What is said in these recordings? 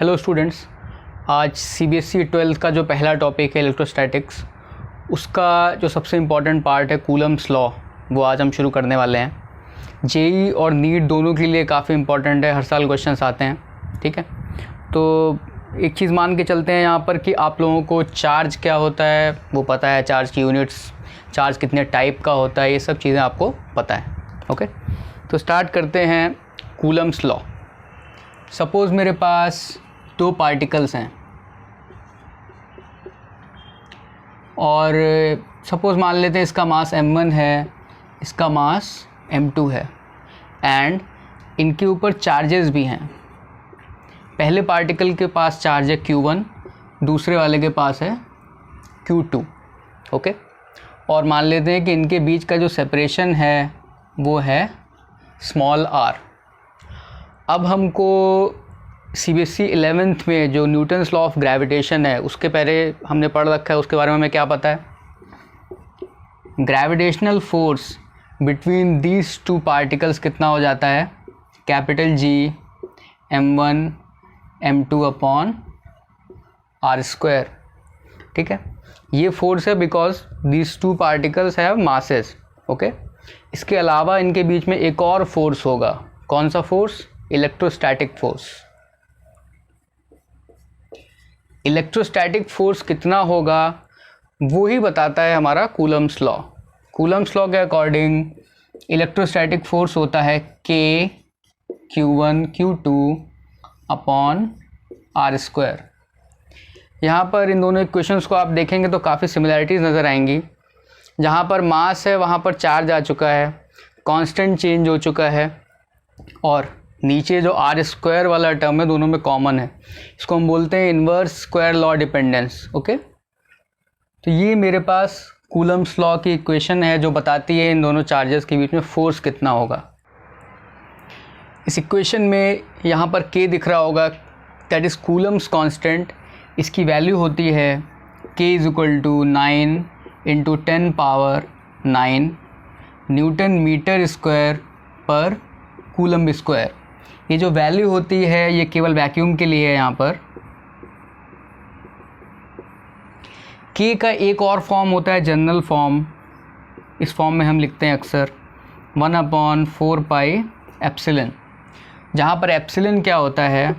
Hello students, आज CBSE 12th का जो पहला टॉपिक है इलेक्ट्रोस्टैटिक्स, उसका जो सबसे इम्पॉर्टेंट पार्ट है कूलम्स लॉ, वो आज हम शुरू करने वाले हैं। जेई और नीट दोनों के लिए काफ़ी इम्पॉर्टेंट है, हर साल क्वेश्चंस आते हैं। ठीक है, तो एक चीज़ मान के चलते हैं यहाँ पर कि आप लोगों को चार्ज क्या होता है वो पता है, चार्ज की यूनिट्स, चार्ज कितने टाइप का होता है, ये सब चीज़ें आपको पता है। ओके, तो स्टार्ट करते हैं कूलम्स लॉ। सपोज़ मेरे पास दो पार्टिकल्स हैं और सपोज़ मान लेते हैं इसका मास m1 है, इसका मास m2 है एंड इनके ऊपर चार्जेस भी हैं। पहले पार्टिकल के पास चार्ज है q1, दूसरे वाले के पास है q2। ओके, और मान लेते हैं कि इनके बीच का जो सेपरेशन है वो है स्मॉल r। अब हमको सीबीएसई 11th में जो न्यूटन्स लॉ ऑफ ग्रेविटेशन है उसके पहले हमने पढ़ रखा है, उसके बारे में हमें क्या पता है। Gravitational force between these two particles कितना हो जाता है, capital G m1 m2 upon r square. ठीक है, ये फोर्स है because these two particles have masses. Okay, इसके अलावा इनके बीच में एक और फोर्स होगा। कौन सा force? Electrostatic force. Electrostatic force कितना होगा वो ही बताता है हमारा कूलम्स लॉ। कूलम्स लॉ के अकॉर्डिंग इलेक्ट्रोस्टैटिक फोर्स होता है K Q1 Q2 upon R square. यहाँ पर इन दोनों इक्वेशंस को आप देखेंगे तो काफ़ी सिमिलैरिटीज़ नज़र आएंगी। जहाँ पर मास है वहाँ पर चार्ज आ चुका है, कांस्टेंट चेंज हो चुका है, और नीचे जो R स्क्वायर वाला टर्म है दोनों में कॉमन है। इसको हम बोलते हैं inverse square law dependence. Okay, तो ये मेरे पास कूलम्स लॉ की इक्वेशन है जो बताती है इन दोनों चार्जेस के बीच में फोर्स कितना होगा। इस इक्वेशन में यहाँ पर K दिख रहा होगा, दैट इज़ कूलम्स कांस्टेंट। इसकी वैल्यू होती है K = 9 × 10⁻9 न्यूटन मीटर स्क्वायर पर कूलम स्क्वायर। ये जो वैल्यू होती है ये केवल वैक्यूम के लिए है। यहाँ पर K का एक और फॉर्म होता है जनरल फॉर्म। इस फॉर्म में हम लिखते हैं अक्सर 1/4πε, जहाँ पर एप्सिलन क्या होता है,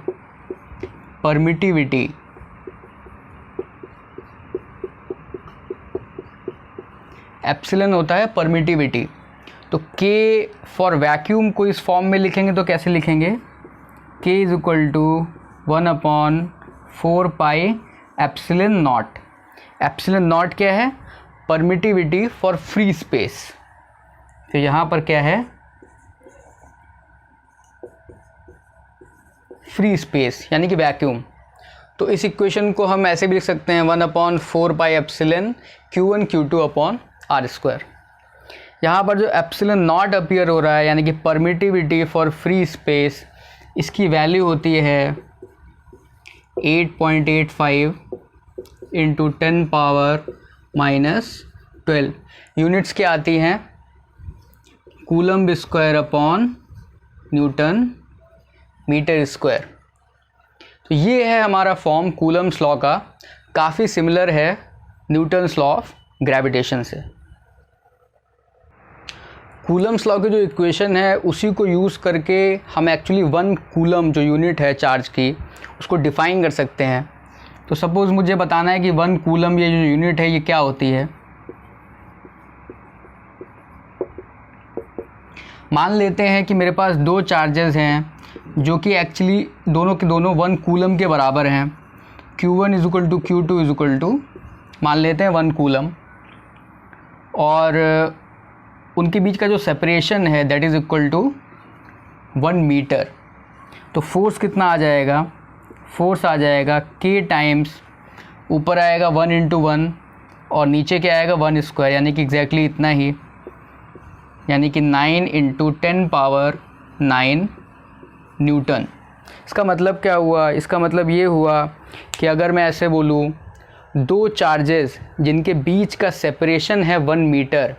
परमिटिविटी। एप्सिलन होता है परमिटिविटी। तो K फॉर वैक्यूम को इस फॉर्म में लिखेंगे तो कैसे लिखेंगे, K = 1/4πε0। एप्सिलन नॉट क्या है, परमिटिविटी फॉर फ्री स्पेस। तो यहाँ पर क्या है, फ्री स्पेस यानी कि वैक्यूम। तो इस इक्वेशन को हम ऐसे भी लिख सकते हैं 1/4πε Q1 Q2 upon R square. यहाँ पर जो एप्सिलन नॉट अपीयर हो रहा है यानी कि परमिटिविटी फॉर फ्री स्पेस, इसकी वैल्यू होती है 8.85 × 10⁻⁻12। यूनिट्स क्या आती हैं, coulomb square upon newton metre square. तो ये है हमारा फॉर्म कूलम्स लॉ का, काफ़ी सिमिलर है न्यूटन्स लॉ ऑफ ग्रेविटेशन से। कूलम्स लॉ की जो इक्वेशन है उसी को यूज़ करके हम एक्चुअली 1 कूलम जो यूनिट है चार्ज की उसको डिफ़ाइन कर सकते हैं। तो सपोज़ मुझे बताना है कि 1 कूलम ये जो यूनिट है ये क्या होती है। मान लेते हैं कि मेरे पास दो चार्जेस हैं जो कि एक्चुअली दोनों के दोनों 1 कूलम के बराबर हैं। Q1 = Q2 मान लेते हैं 1 कूलम, और उनके बीच का जो सेपरेशन है that is equal to 1 metre. तो फोर्स कितना आ जाएगा, फोर्स आ जाएगा K टाइम्स, ऊपर आएगा 1 × 1 और नीचे क्या आएगा 1 स्क्वायर, यानी कि एग्जैक्टली इतना ही, यानी कि 9 × 10⁻9 न्यूटन। इसका मतलब क्या हुआ, इसका मतलब ये हुआ कि अगर मैं ऐसे बोलूँ, दो चार्जेस जिनके बीच का सेपरेशन है 1 मीटर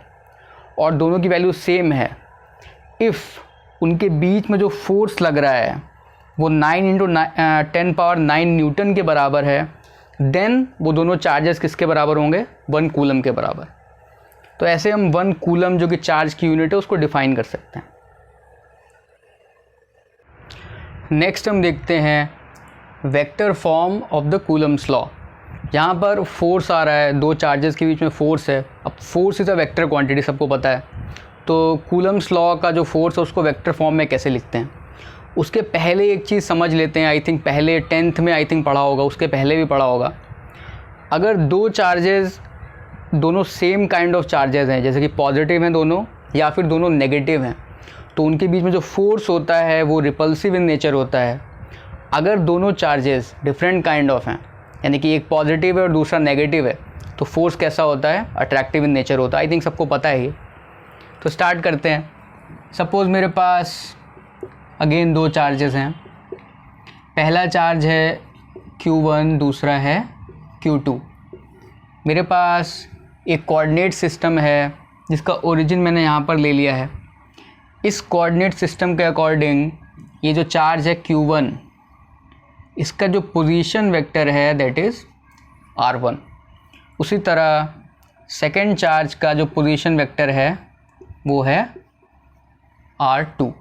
और दोनों की वैल्यू सेम है, इफ़ उनके बीच में जो फोर्स लग रहा है वो 9 × 10⁻⁹ न्यूटन के बराबर है, देन वो दोनों चार्जेस किसके बराबर होंगे, 1 कूलम के बराबर। तो ऐसे हम 1 कूलम जो कि चार्ज की यूनिट है उसको डिफाइन कर सकते हैं। नेक्स्ट हम देखते हैं vector form of the Coulomb's law. यहाँ पर फोर्स आ रहा है, दो चार्जेस के बीच में फोर्स है। अब force is a vector quantity, सबको पता है। तो कूलम्स लॉ का जो फोर्स है उसको वेक्टर फॉर्म में कैसे लिखते हैं, उसके पहले एक चीज़ समझ लेते हैं। आई थिंक पहले 10th में आई थिंक पढ़ा होगा, उसके पहले भी पढ़ा होगा। अगर दो चार्जेस दोनों सेम काइंड ऑफ चार्जेस हैं, जैसे कि पॉजिटिव हैं दोनों या फिर दोनों नेगेटिव हैं, तो उनके बीच में जो फोर्स होता है वो रिपल्सिव इन नेचर होता है। अगर दोनों चार्जेस डिफरेंट काइंड ऑफ हैं, यानी कि एक पॉजिटिव है और दूसरा नेगेटिव है, तो फोर्स कैसा होता है, अट्रैक्टिव इन नेचर होता है। आई थिंक सबको पता है ये। तो स्टार्ट करते हैं। सपोज़ मेरे पास अगेन दो चार्जेस हैं। पहला चार्ज है Q1, दूसरा है Q2। मेरे पास एक कोऑर्डिनेट सिस्टम है जिसका ओरिजिन मैंने यहाँ पर ले लिया है। इस कोऑर्डिनेट सिस्टम के अकॉर्डिंग ये जो चार्ज है Q1, इसका जो पोजीशन वेक्टर है दैट इज़ R1। उसी तरह सेकेंड चार्ज का जो पोजीशन वेक्टर है वो है R2।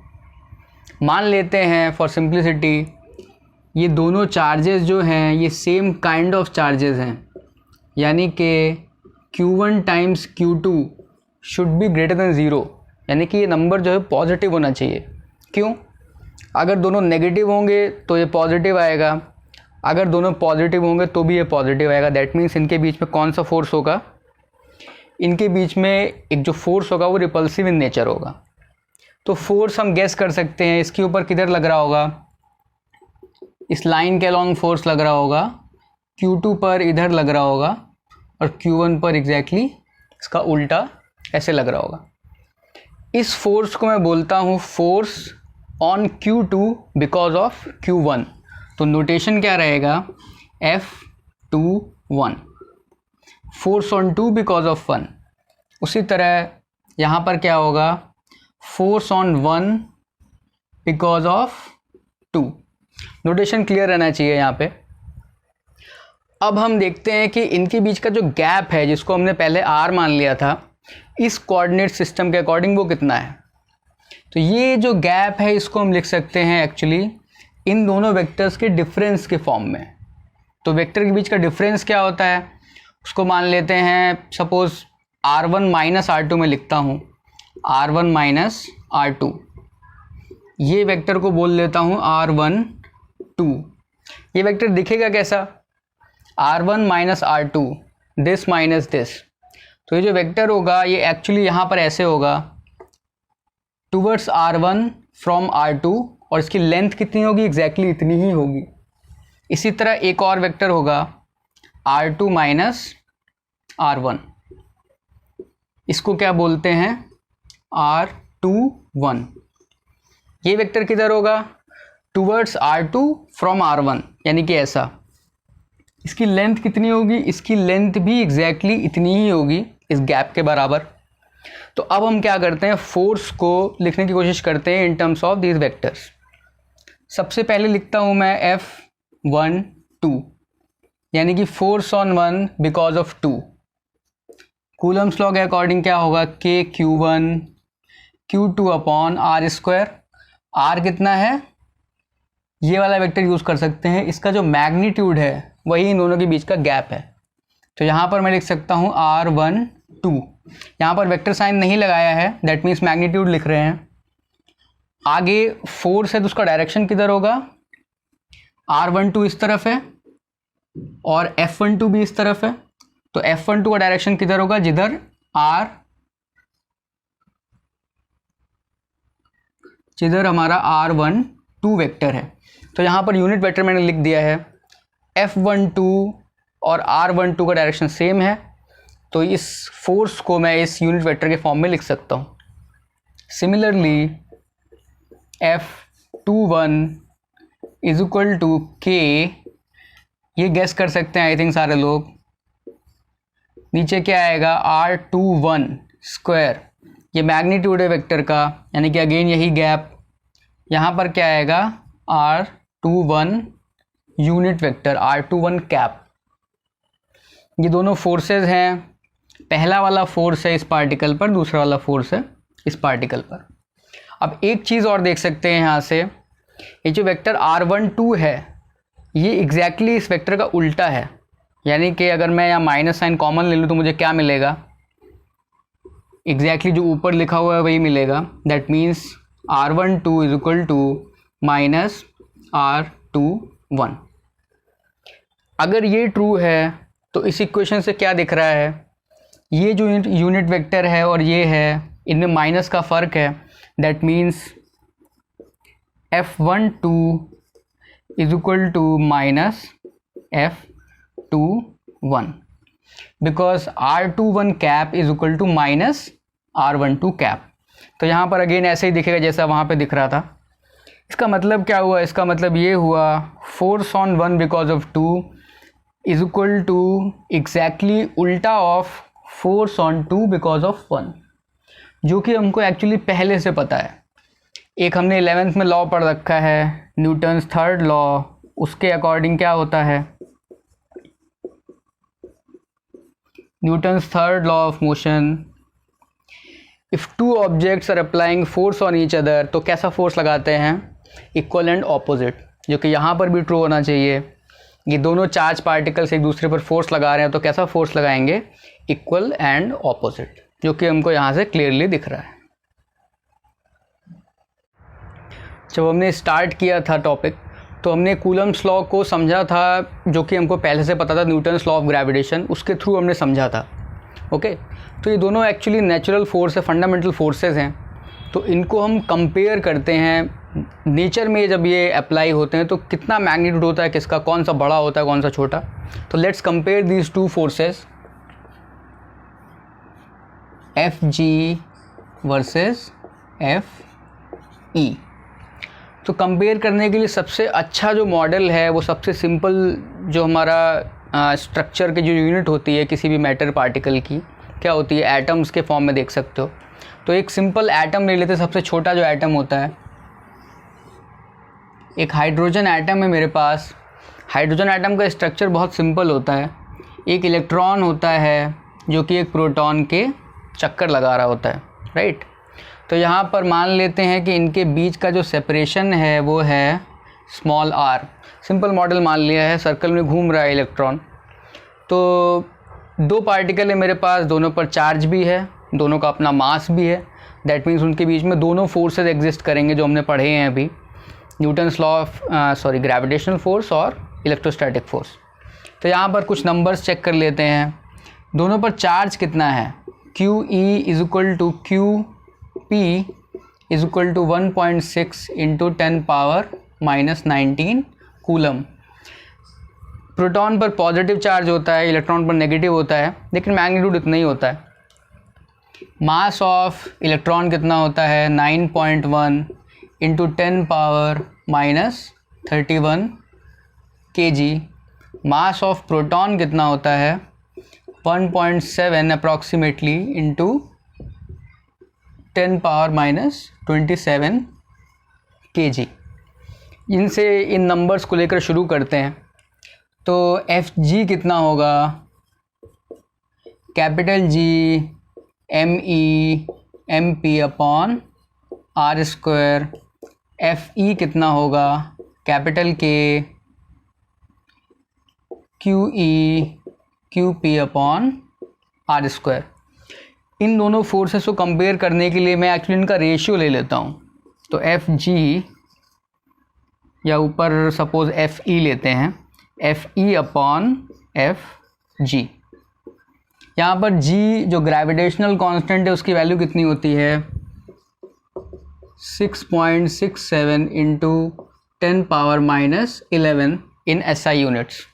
मान लेते हैं फॉर सिंप्लिसिटी ये दोनों चार्जेस जो हैं ये सेम काइंड ऑफ चार्जेस हैं, यानी कि Q1 times Q2 should be greater than 0, यानी कि ये नंबर जो है पॉजिटिव होना चाहिए। क्यों? अगर दोनों नेगेटिव होंगे तो ये पॉजिटिव आएगा, अगर दोनों पॉजिटिव होंगे तो भी ये पॉजिटिव आएगा। दैट मीन्स इनके बीच में कौन सा फोर्स होगा, इनके बीच में एक जो फोर्स होगा वो रिपल्सिव इन नेचर होगा। तो फोर्स हम गेस कर सकते हैं, इसके ऊपर किधर लग रहा होगा, इस लाइन के अलॉन्ग फोर्स लग रहा होगा, Q2 पर इधर लग रहा होगा और Q1 पर एग्जैक्टली इसका उल्टा ऐसे लग रहा होगा। इस फोर्स को मैं बोलता हूँ force on Q2 because of Q1। तो नोटेशन क्या रहेगा, F21, force on 2 because of 1। उसी तरह यहाँ पर क्या होगा, force on 1 because of 2। Notation clear रहना चाहिए यहाँ पे। अब हम देखते हैं कि इनके बीच का जो गैप है, जिसको हमने पहले R मान लिया था, इस कोऑर्डिनेट सिस्टम के अकॉर्डिंग वो कितना है। तो ये जो गैप है इसको हम लिख सकते हैं एक्चुअली इन दोनों वेक्टर्स के डिफरेंस के फॉर्म में। तो वेक्टर के बीच का डिफरेंस क्या होता है, उसको मान लेते हैं सपोज़ R1 माइनस R2 में लिखता हूँ, R1 माइनस R2। ये वेक्टर को बोल लेता हूँ R1 2। ये वेक्टर दिखेगा कैसा, R1 minus R2, this minus this. तो ये जो वेक्टर होगा ये एक्चुअली यहाँ पर ऐसे होगा, टूवर्ड्स R1 फ्रॉम R2, और इसकी लेंथ कितनी होगी, एग्जैक्टली इतनी ही होगी। इसी तरह एक और वेक्टर होगा R2 माइनस R1, इसको क्या बोलते हैं, R21। ये वेक्टर किधर होगा, टूवर्ड्स R2 फ्रॉम R1, यानी कि ऐसा। इसकी लेंथ कितनी होगी, इसकी लेंथ भी एग्जैक्टली इतनी ही होगी, इस गैप के बराबर। तो अब हम क्या करते हैं, फोर्स को लिखने की कोशिश करते हैं in terms of these vectors. सबसे पहले लिखता हूँ मैं F12, यानी कि force on 1 because of 2। Coulomb's law के अकॉर्डिंग क्या होगा, KQ1 Q2 upon R²। R कितना है, ये वाला वेक्टर यूज़ कर सकते हैं, इसका जो मैग्नीट्यूड है वही इन दोनों के बीच का गैप है। तो यहाँ पर मैं लिख सकता हूँ R12। यहाँ पर वेक्टर साइन नहीं लगाया है, दैट मीन्स मैग्नीट्यूड लिख रहे हैं। आगे फोर्स है तो उसका डायरेक्शन किधर होगा, R12 इस तरफ है और F12 भी इस तरफ है। तो F12 का डायरेक्शन किधर होगा, जिधर हमारा R12 वेक्टर है। तो यहाँ पर यूनिट वेक्टर मैंने लिख दिया है, F12 और R12 का डायरेक्शन सेम है, तो इस फोर्स को मैं इस यूनिट वेक्टर के फॉर्म में लिख सकता हूँ। Similarly F21 is equal to K, ये गेस कर सकते हैं आई थिंक सारे लोग। नीचे क्या आएगा, R21 स्क्वायर, ये मैग्नीट्यूड है वेक्टर का, यानी कि अगेन यही गैप। यहाँ पर क्या आएगा, R21 unit vector, R21 cap. ये दोनों फोर्सेस हैं, पहला वाला फोर्स है इस पार्टिकल पर, दूसरा वाला फोर्स है इस पार्टिकल पर। अब एक चीज़ और देख सकते हैं यहाँ से, ये जो वेक्टर R12 है ये एग्जैक्टली इस वेक्टर का उल्टा है, यानी कि अगर मैं यहाँ माइनस साइन कॉमन ले लूँ तो मुझे क्या मिलेगा, एग्जैक्टली जो ऊपर लिखा हुआ है वही मिलेगा। That means R12 is equal to minus R21। अगर ये ट्रू है तो इस इक्वेशन से क्या दिख रहा है, ये जो यूनिट वेक्टर है और ये है, इनमें माइनस का फ़र्क है। That means F12 is equal to minus F21 because R21 cap is equal to minus R12 cap. तो यहाँ पर अगेन ऐसे ही दिखेगा जैसा वहाँ पे दिख रहा था। इसका मतलब क्या हुआ, इसका मतलब ये हुआ force on 1 because of 2 is equal to exactly उल्टा of force on 2 because of 1, जो कि हमको एक्चुअली पहले से पता है। एक हमने 11th में लॉ पढ़ रखा है, न्यूटन्स थर्ड लॉ, उसके अकॉर्डिंग क्या होता है, Newton's third law of motion, if two objects are applying force on each other, तो कैसा फोर्स लगाते हैं, इक्वल एंड ऑपोजिट, जो कि यहाँ पर भी ट्रू होना चाहिए। ये दोनों चार्ज पार्टिकल्स एक दूसरे पर फोर्स लगा रहे हैं तो कैसा फोर्स लगाएंगे, इक्वल एंड ऑपोजिट, जो कि हमको यहाँ से क्लियरली दिख रहा है। जब हमने स्टार्ट किया था टॉपिक तो हमने कूलम्स लॉ को समझा था, जो कि हमको पहले से पता था, न्यूटन्स लॉ ऑफ ग्रेविटेशन, उसके थ्रू हमने समझा था। ओके, तो ये दोनों एक्चुअली नेचुरल फोर्स है, फंडामेंटल फोर्सेस हैं। तो इनको हम कंपेयर करते हैं नेचर में, जब ये अप्लाई होते हैं तो कितना मैग्नीट्यूड होता है किसका, कौन सा बड़ा होता है कौन सा छोटा। तो let's compare these two forces, Fg versus Fe। तो कंपेयर करने के लिए सबसे अच्छा जो मॉडल है, वो सबसे सिंपल जो हमारा स्ट्रक्चर की जो यूनिट होती है किसी भी मैटर पार्टिकल की, क्या होती है, एटम्स के फॉर्म में देख सकते हो। तो एक सिंपल एटम ले लेते हैं, सबसे छोटा जो एटम होता है, एक हाइड्रोजन एटम है मेरे पास। हाइड्रोजन एटम का स्ट्रक्चर बहुत सिंपल होता है, एक इलेक्ट्रॉन होता है जो कि एक प्रोटॉन के चक्कर लगा रहा होता है, राइट। तो यहाँ पर मान लेते हैं कि इनके बीच का जो सेपरेशन है वो है स्मॉल r, सिंपल मॉडल मान लिया है, सर्कल में घूम रहा है इलेक्ट्रॉन। तो दो पार्टिकल है मेरे पास, दोनों पर चार्ज भी है, दोनों का अपना मास भी है। दैट मीन्स उनके बीच में दोनों फोर्सेस एग्जिस्ट करेंगे जो हमने पढ़े हैं अभी, Newton's law of gravitational force और इलेक्ट्रोस्टैटिक फोर्स। तो यहाँ पर कुछ नंबर्स चेक कर लेते हैं। दोनों पर चार्ज कितना है, QE is equal to QP is equal to 1.6 into 10⁻⁻19 coulomb. Proton पर पॉजिटिव चार्ज होता है, इलेक्ट्रॉन पर नेगेटिव होता है, लेकिन मैग्नीट्यूड इतना ही होता है। मास ऑफ इलेक्ट्रॉन कितना होता है, 9.1 into 10⁻31 kg। Mass of proton कितना होता है, 1.7 अप्रॉक्सीमेटली इंटू 10⁻27 kg। इनसे इन नंबर्स को लेकर शुरू करते हैं। तो Fg कितना होगा, capital G ME MP upon R²। Fe कितना होगा, capital K QE QP upon R²। इन दोनों फोर्सेस को कंपेयर करने के लिए मैं एक्चुअली इनका रेशियो ले लेता हूँ। तो Fg या ऊपर सपोज Fe लेते हैं, Fe अपॉन Fg। यहाँ पर G जो ग्रेविटेशनल कांस्टेंट है उसकी वैल्यू कितनी होती है, 6.67 इंटू 10⁻11 इन SI यूनिट्स।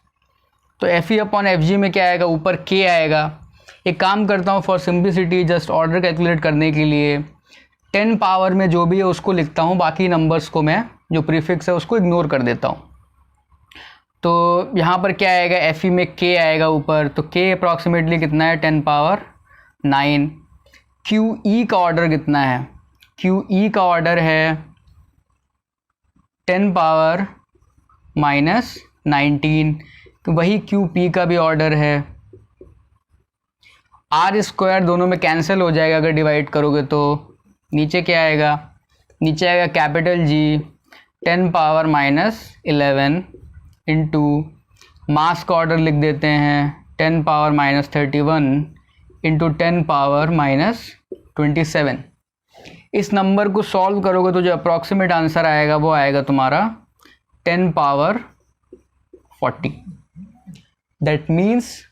तो Fe अपॉन Fg में क्या आएगा, ऊपर K आएगा। एक काम करता हूँ for simplicity, just order calculate करने के लिए 10 पावर में जो भी है उसको लिखता हूँ, बाकी नंबर्स को मैं जो प्रीफिक्स है उसको इग्नोर कर देता हूँ। तो यहाँ पर क्या आएगा, Fe में K आएगा ऊपर, तो K अप्रॉक्सीमेटली कितना है, 10⁻9। QE का ऑर्डर कितना है, QE का ऑर्डर है 10⁻ माइनस 19, वही क्यू पी का भी ऑर्डर है। आर स्क्वायर दोनों में कैंसिल हो जाएगा अगर डिवाइड करोगे तो। नीचे क्या आएगा, नीचे आएगा capital G 10 power minus 11 into mass का ऑर्डर लिख देते हैं 10 power minus 31 into 10 power minus 27। इस नंबर को सॉल्व करोगे तो जो अप्रॉक्सीमेट आंसर आएगा वो आएगा तुम्हारा 10 पावर 40। दैट मीन्स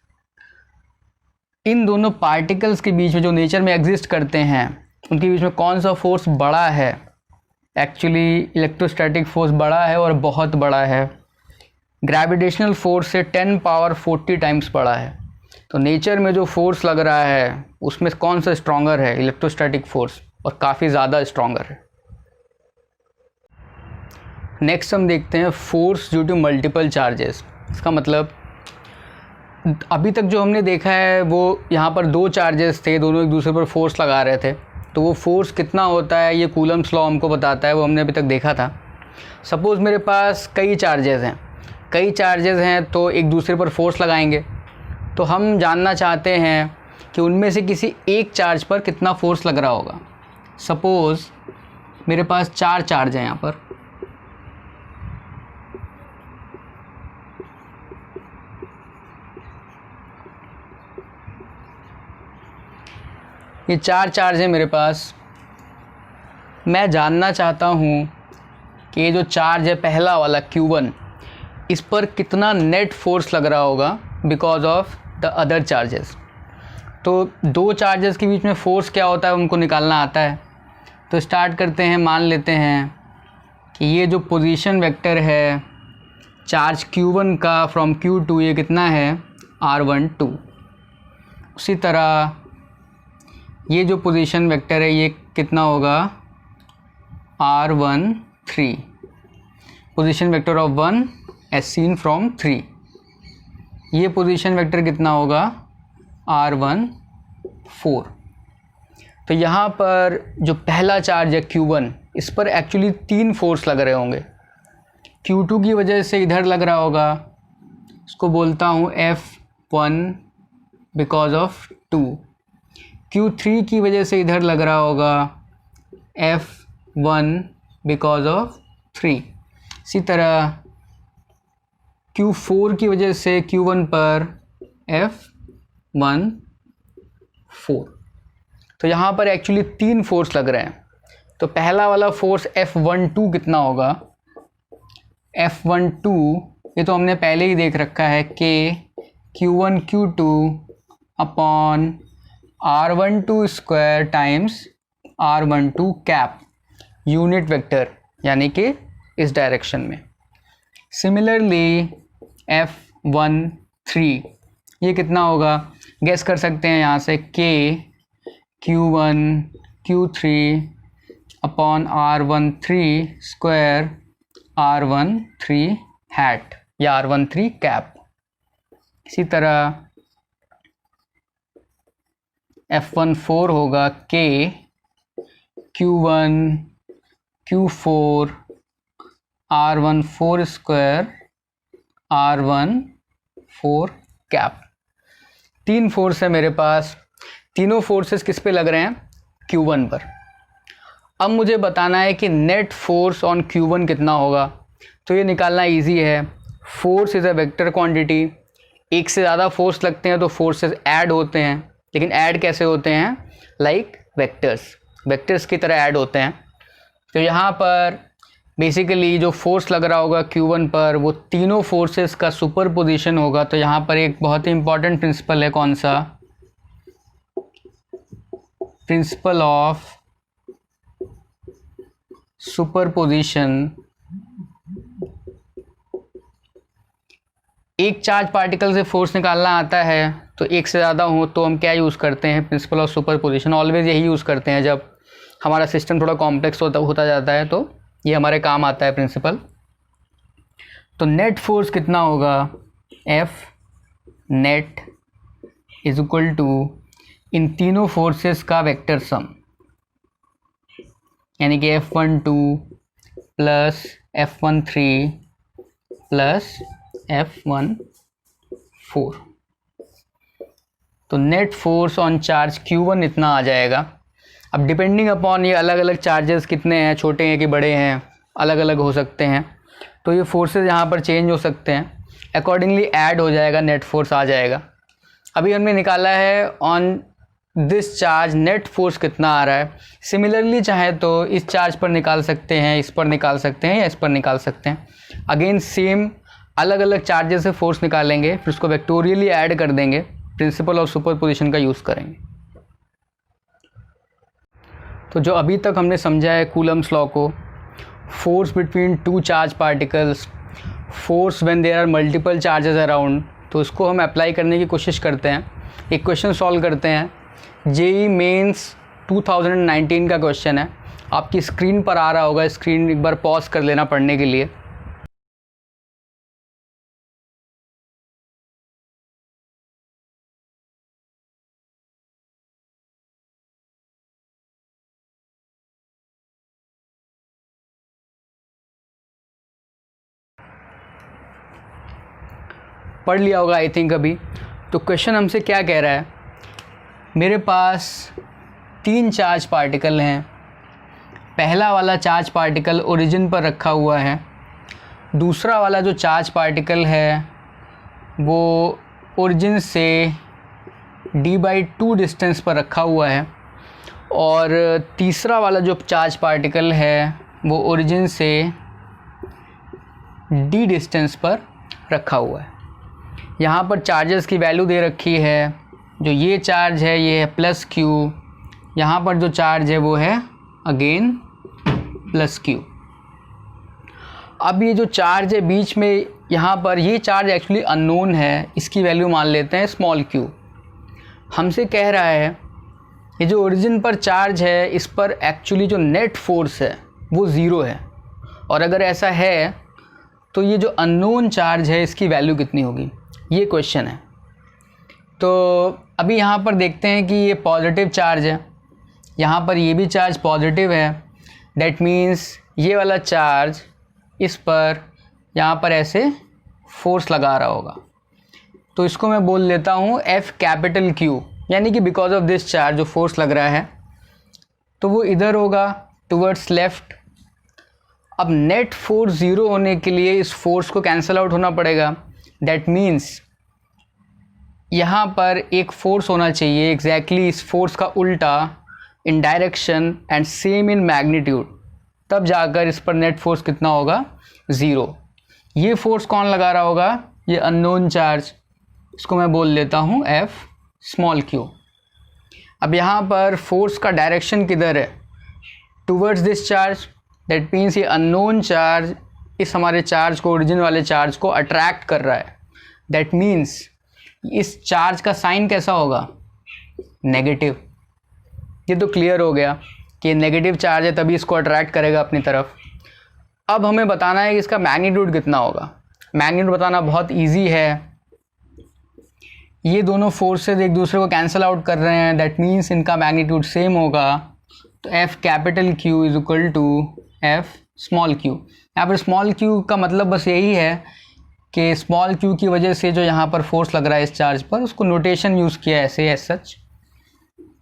इन दोनों पार्टिकल्स के बीच में जो नेचर में एग्जिस्ट करते हैं उनके बीच में कौन सा फोर्स बड़ा है। एक्चुअली इलेक्ट्रोस्टैटिक फोर्स बड़ा है और बहुत बड़ा है, ग्रेविटेशनल फोर्स से 10 पावर 40 टाइम्स बड़ा है। तो नेचर में जो फोर्स लग रहा है उसमें कौन सा स्ट्रॉन्गर है, इलेक्ट्रोस्टैटिक फोर्स, और काफ़ी ज़्यादा स्ट्रॉन्गर है। नेक्स्ट हम देखते हैं force due to multiple charges. इसका मतलब अभी तक जो हमने देखा है वो यहाँ पर दो चार्जेस थे, दोनों एक दूसरे पर फोर्स लगा रहे थे, तो वो फोर्स कितना होता है ये कूलम्स लॉ हमको बताता है, वो हमने अभी तक देखा था। सपोज़ मेरे पास कई चार्जेस हैं तो एक दूसरे पर फोर्स लगाएंगे, तो हम जानना चाहते हैं कि उनमें से किसी एक चार्ज पर कितना फोर्स लग रहा होगा। सपोज़ मेरे पास 4 चार्ज हैं यहाँ पर, ये 4 चार्ज हैं मेरे पास। मैं जानना चाहता हूँ कि ये जो चार्ज है पहला वाला Q1, इस पर कितना नेट फोर्स लग रहा होगा because of the other charges. तो दो चार्जेस के बीच में फोर्स क्या होता है उनको निकालना आता है। तो स्टार्ट करते हैं, मान लेते हैं कि ये जो पोजीशन वेक्टर है चार्ज Q1 का फ्रॉम Q2 ये कितना है R12। उसी तरह ये जो पोजीशन वेक्टर है ये कितना होगा R13, position vector of 1 as seen from 3। ये पोजीशन वेक्टर कितना होगा R14। तो यहाँ पर जो पहला चार्ज है Q1, इस पर एक्चुअली 3 फोर्स लग रहे होंगे। Q2 की वजह से इधर लग रहा होगा, इसको बोलता हूँ F1 बिकॉज ऑफ 2। Q3 की वजह से इधर लग रहा होगा F1 बिकॉज ऑफ 3। इसी तरह Q4 की वजह से Q1 पर F14। तो यहाँ पर एक्चुअली 3 फोर्स लग रहे हैं। तो पहला वाला फोर्स F12 कितना होगा, F12 ये तो हमने पहले ही देख रखा है कि Q1 Q2 upon R12 square times R12 cap, unit vector यानी कि इस डायरेक्शन में। सिमिलरली F13 ये कितना होगा, गेस कर सकते हैं यहाँ से K Q1 Q3 upon R13 square R13 hat या R13 कैप। इसी तरह F14 होगा K Q1 Q4 R14 square R14 cap. 3 force है मेरे पास, तीनों फोर्सेस किस पे लग रहे हैं, Q1 पर। अब मुझे बताना है कि नेट फोर्स ऑन Q1 कितना होगा। तो ये निकालना इजी है। Force is a vector quantity, एक से ज़्यादा फोर्स लगते हैं तो फोर्सेस ऐड होते हैं, लेकिन ऐड कैसे होते हैं, लाइक वेक्टर्स की तरह ऐड होते हैं। तो यहाँ पर बेसिकली जो फोर्स लग रहा होगा Q1 पर वो तीनों फोर्सेस का सुपरपोजिशन होगा। तो यहाँ पर एक बहुत ही इंपॉर्टेंट प्रिंसिपल है, कौन सा, प्रिंसिपल ऑफ सुपरपोजिशन। एक चार्ज पार्टिकल से फोर्स निकालना आता है तो एक से ज़्यादा हो तो हम क्या यूज़ करते हैं, प्रिंसिपल ऑफ सुपरपोजिशन। ऑलवेज यही यूज़ करते हैं जब हमारा सिस्टम थोड़ा कॉम्प्लेक्स होता जाता है, तो ये हमारे काम आता है प्रिंसिपल। तो नेट फोर्स कितना होगा, F net is equal to इन तीनों फोर्सेस का वेक्टर सम, यानी कि F12 plus F13 plus F14। तो net force on charge Q1 इतना आ जाएगा। अब डिपेंडिंग अपॉन ये अलग अलग चार्जेस कितने हैं, छोटे हैं कि बड़े हैं, अलग अलग हो सकते हैं, तो ये फोर्सेस यहाँ पर चेंज हो सकते हैं, अकॉर्डिंगली ऐड हो जाएगा, नेट फोर्स आ जाएगा। अभी हमने निकाला है on this charge net force कितना आ रहा है। सिमिलरली चाहे तो इस चार्ज पर निकाल सकते हैं, इस पर निकाल सकते हैं, या इस पर निकाल सकते हैं। अगेन सेम अलग अलग चार्जेस से फोर्स निकालेंगे, फिर उसको वेक्टोरियली ऐड कर देंगे, प्रिंसिपल ऑफ सुपरपोजिशन का यूज़ करेंगे। तो जो अभी तक हमने समझा है कूलम्स लॉ को, force between two charge particles, force when there are multiple charges around, तो उसको हम अप्लाई करने की कोशिश करते हैं। एक क्वेश्चन सॉल्व करते हैं, जेईई मेंस 2019 का क्वेश्चन है, आपकी स्क्रीन पर आ रहा होगा, स्क्रीन एक बार पॉज कर लेना पढ़ने के लिए। पढ़ लिया होगा आई थिंक अभी। तो क्वेश्चन हमसे क्या कह रहा है, मेरे पास 3 चार्ज पार्टिकल हैं। पहला वाला चार्ज पार्टिकल ओरिजिन पर रखा हुआ है, दूसरा वाला जो चार्ज पार्टिकल है वो ओरिजिन से d/2 डिस्टेंस पर रखा हुआ है, और तीसरा वाला जो चार्ज पार्टिकल है वो ओरिजिन से d डिस्टेंस पर रखा हुआ है। यहाँ पर चार्जेस की वैल्यू दे रखी है, जो ये चार्ज है ये है +q, यहाँ पर जो चार्ज है वो है अगेन +q। अब ये जो चार्ज है बीच में, यहाँ पर ये चार्ज एक्चुअली अननोन है, इसकी वैल्यू मान लेते हैं q। हमसे कह रहा है ये जो ओरिजिन पर चार्ज है इस पर एक्चुअली जो नेट फोर्स है वो 0 है, और अगर ऐसा है तो ये जो अननोन चार्ज है इसकी वैल्यू कितनी होगी, ये क्वेश्चन है। तो अभी यहाँ पर देखते हैं कि ये पॉजिटिव चार्ज है, यहाँ पर ये भी चार्ज पॉजिटिव है, दैट मीन्स ये वाला चार्ज इस पर यहाँ पर ऐसे फोर्स लगा रहा होगा। तो इसको मैं बोल लेता हूँ F∗Q, यानी कि बिकॉज ऑफ दिस चार्ज जो फोर्स लग रहा है तो वो इधर होगा टुवर्ड्स लेफ़्ट। अब नेट फोर्स 0 होने के लिए इस फोर्स को कैंसिल आउट होना पड़ेगा, दैट मीन्स यहाँ पर एक फोर्स होना चाहिए एग्जैक्टली इस फोर्स का उल्टा, इन direction and same in magnitude, तब जाकर इस पर नेट फोर्स कितना होगा, 0। ये फोर्स कौन लगा रहा होगा, ये अननोन चार्ज, इसको मैं बोल लेता हूँ F∗q। अब यहाँ पर फोर्स का डायरेक्शन किधर है, towards this charge, that means ये अननोन चार्ज इस हमारे चार्ज को, ओरिजिन वाले चार्ज को अट्रैक्ट कर रहा है, दैट मीन्स इस चार्ज का साइन कैसा होगा, नेगेटिव। ये तो क्लियर हो गया कि नेगेटिव चार्ज है तभी इसको अट्रैक्ट करेगा अपनी तरफ। अब हमें बताना है कि इसका मैग्नीट्यूड कितना होगा। मैग्नीट्यूड बताना बहुत इजी है, ये दोनों फोर्सेस एक दूसरे को कैंसिल आउट कर रहे हैं, दैट मीन्स इनका मैग्नीट्यूड सेम होगा। तो F∗Q is equal to F∗q। यहाँ पर स्मॉल q का मतलब बस यही है कि स्मॉल q की वजह से जो यहाँ पर फोर्स लग रहा है इस चार्ज पर, उसको नोटेशन यूज़ किया ऐसे एज सच।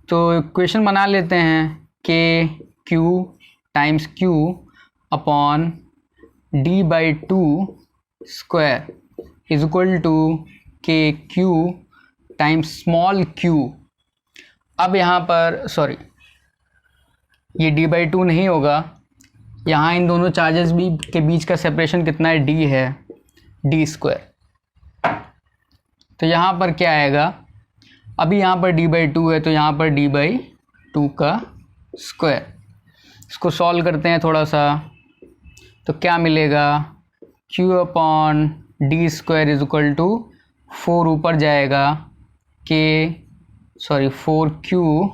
तो इक्वेशन बना लेते हैं कि Q times Q upon d/2 square is equal to KQ times small q। अब यहाँ पर सॉरी, ये d/2 नहीं होगा, यहाँ इन दोनों चार्जेस के बीच का सेपरेशन कितना है, d है, d²। तो यहाँ पर क्या आएगा, अभी यहाँ पर d/2 है तो यहाँ पर d/2 का स्क्वायर। इसको सॉल्व करते हैं थोड़ा सा, तो क्या मिलेगा, q upon d² is equal to 4 ऊपर जाएगा, 4q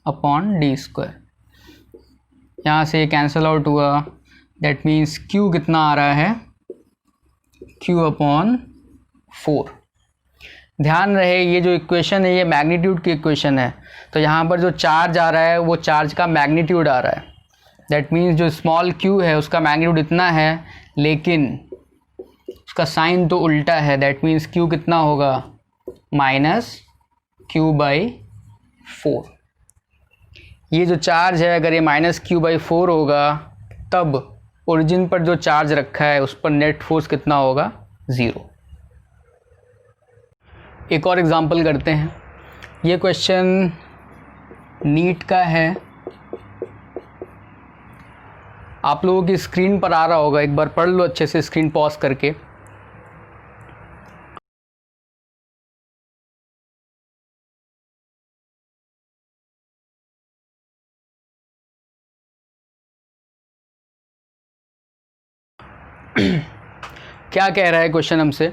अपॉन d²। यहाँ से कैंसिल आउट हुआ, दैट मीन्स q कितना आ रहा है, q अपॉन 4। ध्यान रहे ये जो इक्वेशन है ये मैग्नीट्यूड की इक्वेशन है, तो यहाँ पर जो चार्ज आ रहा है वो चार्ज का मैग्नीट्यूड आ रहा है, दैट मीन्स जो स्मॉल q है उसका मैग्नीट्यूड इतना है, लेकिन उसका साइन तो उल्टा है, दैट मीन्स क्यू कितना होगा, -q/4। ये जो चार्ज है अगर ये -q/4 होगा तब ओरिजिन पर जो चार्ज रखा है उस पर नेट फोर्स कितना होगा, 0। एक और एग्जांपल करते हैं। ये क्वेश्चन नीट का है, आप लोगों की स्क्रीन पर आ रहा होगा, एक बार पढ़ लो अच्छे से स्क्रीन पॉज करके। क्या कह रहा है क्वेश्चन हमसे,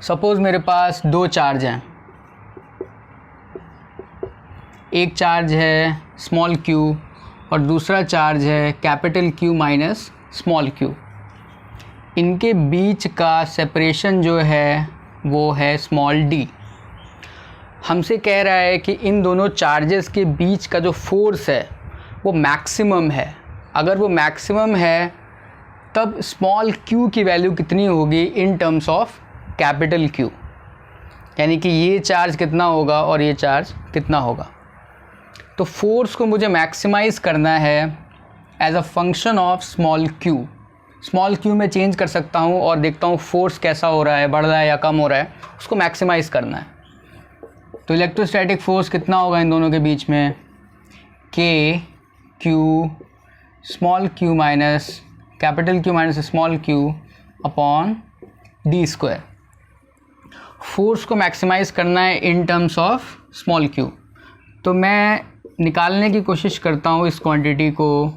सपोज मेरे पास दो चार्ज हैं, एक चार्ज है स्मॉल q और दूसरा चार्ज है capital Q minus small q। इनके बीच का सेपरेशन जो है वो है स्मॉल d। हमसे कह रहा है कि इन दोनों चार्जेस के बीच का जो फोर्स है वो मैक्सिमम है। अगर वो मैक्सिमम है तब स्मॉल q की वैल्यू कितनी होगी in terms of capital Q, यानी कि ये चार्ज कितना होगा और ये चार्ज कितना होगा। तो फोर्स को मुझे मैक्सिमाइज़ करना है as a function of small q। Small q में चेंज कर सकता हूँ और देखता हूँ फोर्स कैसा हो रहा है, बढ़ रहा है या कम हो रहा है, उसको मैक्सिमाइज़ करना है। तो इलेक्ट्रोस्टैटिक फोर्स कितना होगा इन दोनों के बीच में, k q small q minus capital Q minus small q upon d²। Force को मैक्सिमाइज़ करना है in terms of small q। तो मैं निकालने की कोशिश करता हूँ इस क्वांटिटी को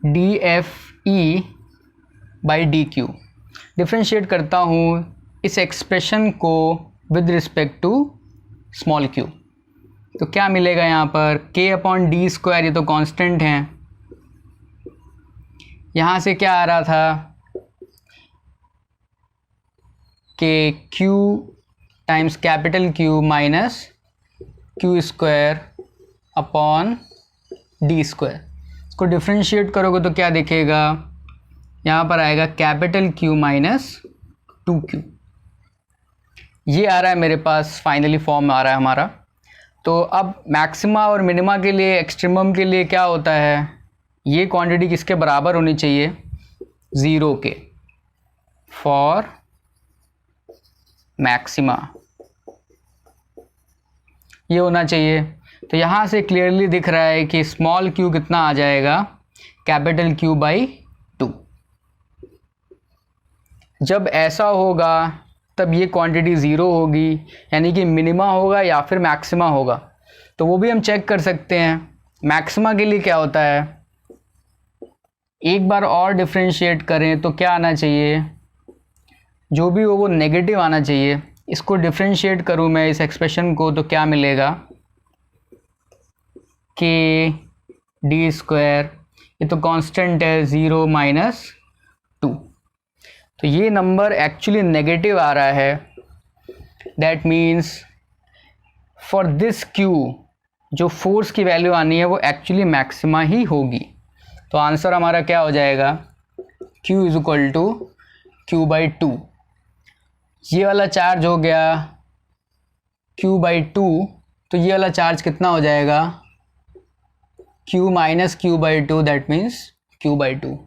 dFE/dq, डिफ्रेंशिएट करता हूँ इस एक्सप्रेशन को with respect to small q। तो क्या मिलेगा यहाँ पर, k/d², ये तो कांस्टेंट हैं। यहाँ से क्या आ रहा था कि q times capital Q minus q² upon d²। इसको डिफ्रेंशिएट करोगे तो क्या दिखेगा, यहाँ पर आएगा कैपिटल Q माइनस 2q। ये आ रहा है मेरे पास, फाइनली फॉर्म आ रहा है हमारा। तो अब मैक्सिमा और मिनिमा के लिए, एक्सट्रीमम के लिए क्या होता है, ये क्वांटिटी किसके बराबर होनी चाहिए, 0 के, फॉर मैक्सिमा ये होना चाहिए। तो यहाँ से क्लियरली दिख रहा है कि स्मॉल q कितना आ जाएगा, कैपिटल Q/2। जब ऐसा होगा तब ये क्वांटिटी 0 होगी, यानी कि मिनिमा होगा या फिर मैक्सिमा होगा। तो वो भी हम चेक कर सकते हैं। मैक्सिमा के लिए क्या होता है, एक बार और डिफ्रेंशिएट करें तो क्या आना चाहिए, जो भी हो वो नेगेटिव आना चाहिए। इसको डिफ्रेंशिएट करूँ मैं इस एक्सप्रेशन को तो क्या मिलेगा, k d², ये तो कांस्टेंट है, 0 माइनस 2। तो ये नंबर एक्चुअली नेगेटिव आ रहा है, that means for this q जो फोर्स की वैल्यू आनी है वो एक्चुअली मैक्सिमा ही होगी। तो आंसर हमारा क्या हो जाएगा, q = q/2। ये वाला चार्ज हो गया q/2, तो ये वाला चार्ज कितना हो जाएगा, q minus q/2, that means q/2।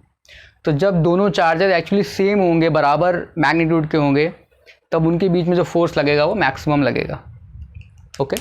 तो जब दोनों चार्जेस एक्चुअली सेम होंगे, बराबर मैग्नीट्यूड के होंगे, तब उनके बीच में जो फोर्स लगेगा वो मैक्सिमम लगेगा। ओके।